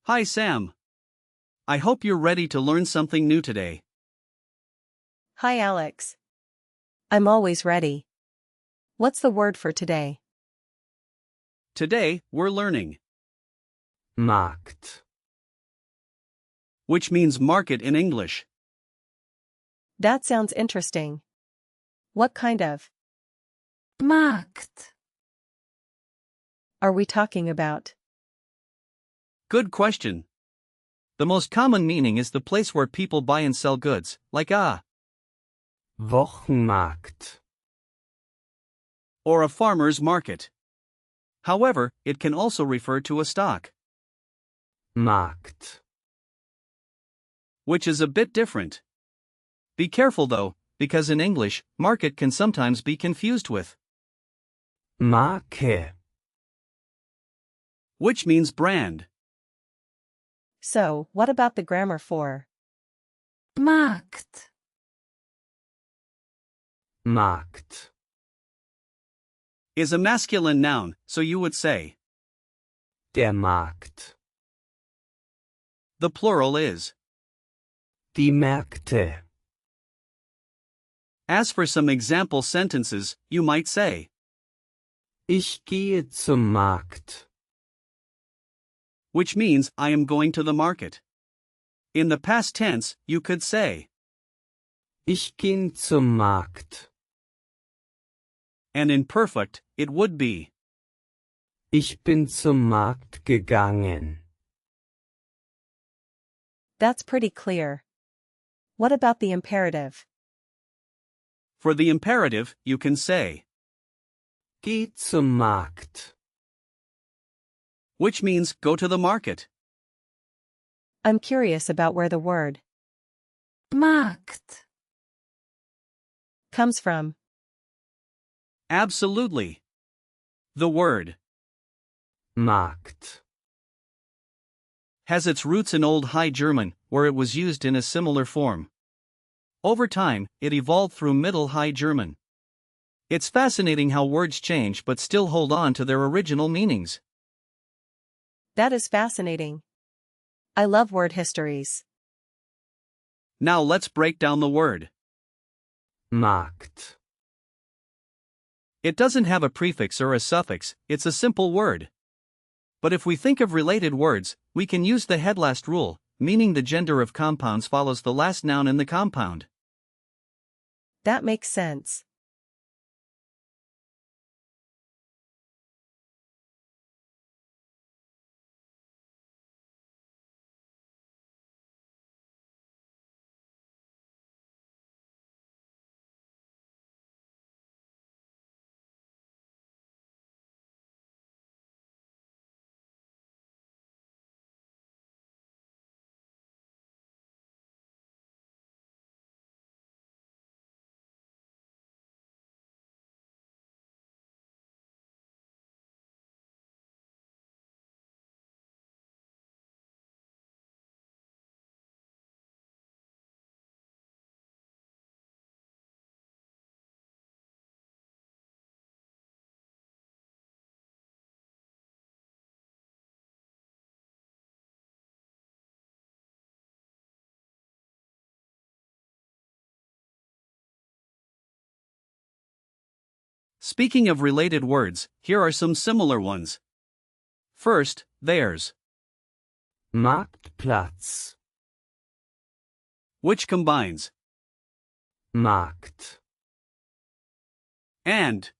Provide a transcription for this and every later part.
Hi Sam. I hope you're ready to learn something new today. Hi Alex. I'm always ready. What's the word for today? Today, we're learning, Markt. which means market in English. That sounds interesting. What kind of Markt. are we talking about? Good question. The most common meaning is the place where people buy and sell goods, like a Wochenmarkt. or a farmer's market. However, it can also refer to a stock, Markt. which is a bit different. Be careful though, because in English, market can sometimes be confused with, Marke. which means brand. So, what about the grammar for Markt. Markt. Is a masculine noun, so you would say. Der Markt. The plural is. Die Märkte. As for some example sentences, you might say, Ich gehe zum Markt. which means I am going to the market. In the past tense, you could say, Ich ging zum Markt. and in perfect, it would be. Ich bin zum Markt gegangen. That's pretty clear. What about the imperative? For the imperative, you can say, Geh zum Markt. which means go to the market. I'm curious about where the word Markt. comes from. Absolutely. The word Markt. has its roots in Old High German, where it was used in a similar form. Over time, it evolved through Middle High German. It's fascinating how words change but still hold on to their original meanings. That is fascinating. I love word histories. Now let's break down the word. Markt. It doesn't have a prefix or a suffix, it's a simple word. But if we think of related words, we can use the headlast rule, meaning the gender of compounds follows the last noun in the compound. That makes sense. Speaking of related words, here are some similar ones. First, theirs, Marktplatz. which combines Markt. and,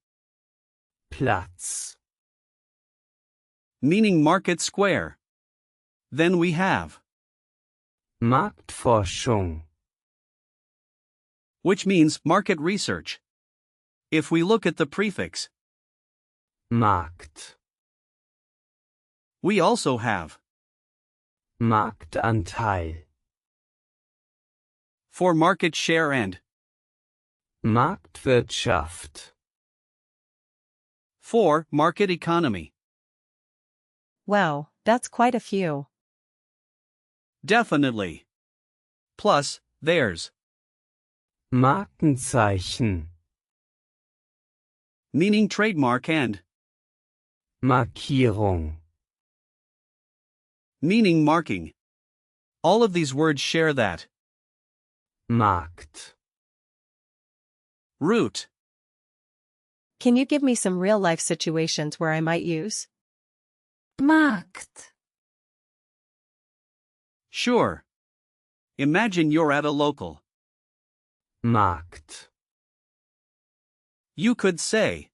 Platz. meaning market square. Then we have, Marktforschung. which means market research. If we look at the prefix, Markt. we also have, Marktanteil. for market share and, Marktwirtschaft. for market economy. Wow, that's quite a few. Definitely. Plus, theirs, Markenzeichen. meaning trademark and, Markierung. meaning marking. All of these words share that. Markt. Route. Can you give me some real-life situations where I might use Markt. Sure. Imagine you're at a local. Markt. You could say,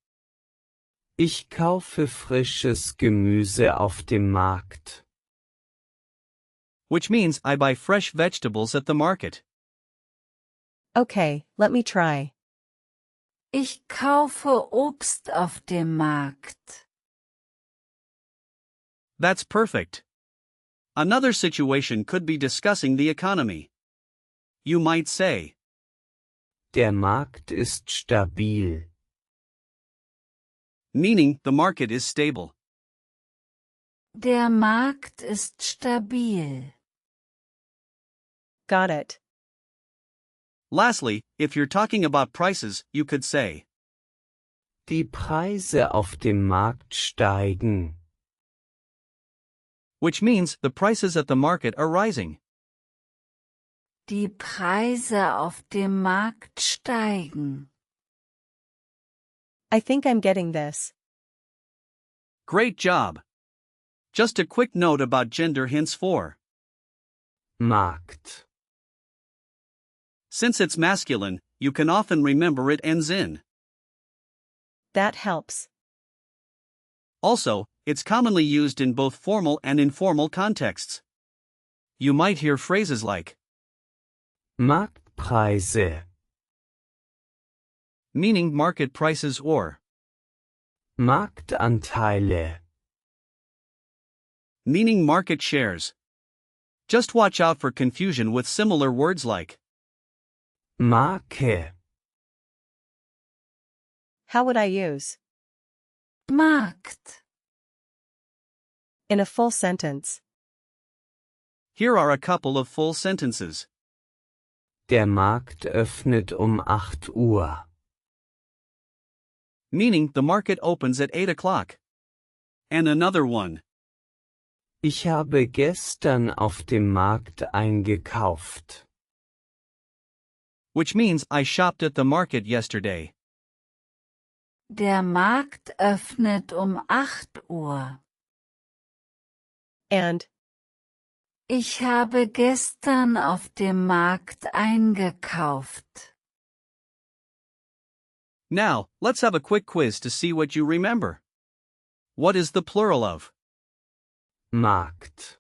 Ich kaufe frisches Gemüse auf dem Markt. which means I buy fresh vegetables at the market. Okay, let me try. Ich kaufe Obst auf dem Markt. That's perfect. Another situation could be discussing the economy. You might say, Der Markt ist stabil. meaning the market is stable. Der Markt ist stabil. Got it. Lastly, if you're talking about prices, you could say, Die Preise auf dem Markt steigen. which means the prices at the market are rising. Die Preise auf dem Markt steigen. I think I'm getting this. Great job! Just a quick note about gender hints for. Markt. Since it's masculine, you can often remember it ends in. That helps. Also, it's commonly used in both formal and informal contexts. You might hear phrases like, Marktpreise. meaning market prices, or Marktanteile. meaning market shares. Just watch out for confusion with similar words like, Marke. How would I use Markt. in a full sentence? here are a couple of full sentences. Der Markt öffnet 8 Uhr. Meaning the market opens at 8 o'clock. And another one. Ich habe gestern auf dem Markt eingekauft. Which means I shopped at the market yesterday. Der Markt öffnet 8 Uhr. And Ich habe gestern auf dem Markt eingekauft. Now, let's have a quick quiz to see what you remember. What is the plural of? Markt.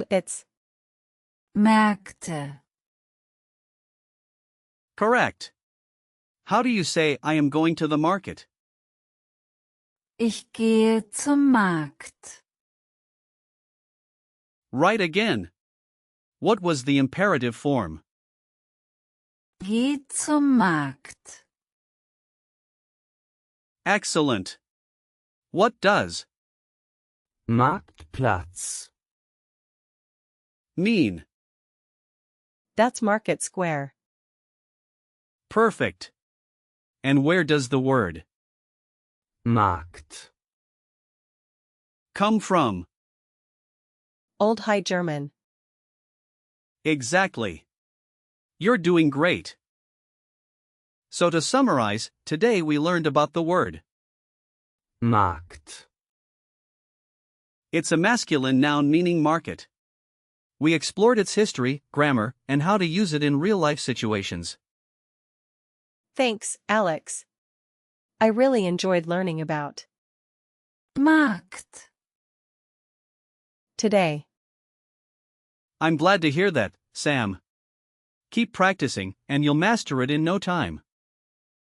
It's Märkte. Correct. How do you say I am going to the market? Ich gehe zum Markt. Right again. What was the imperative form? Geh zum Markt. Excellent. What does Marktplatz. mean? that's Market Square. Perfect. And where does the word Markt. come from? Old High German. Exactly. You're doing great. So to summarize, today we learned about the word. Markt. It's a masculine noun meaning market. We explored its history, grammar, and how to use it in real-life situations. Thanks, Alex. I really enjoyed learning about Markt. today. I'm glad to hear that, Sam. Keep practicing, and you'll master it in no time.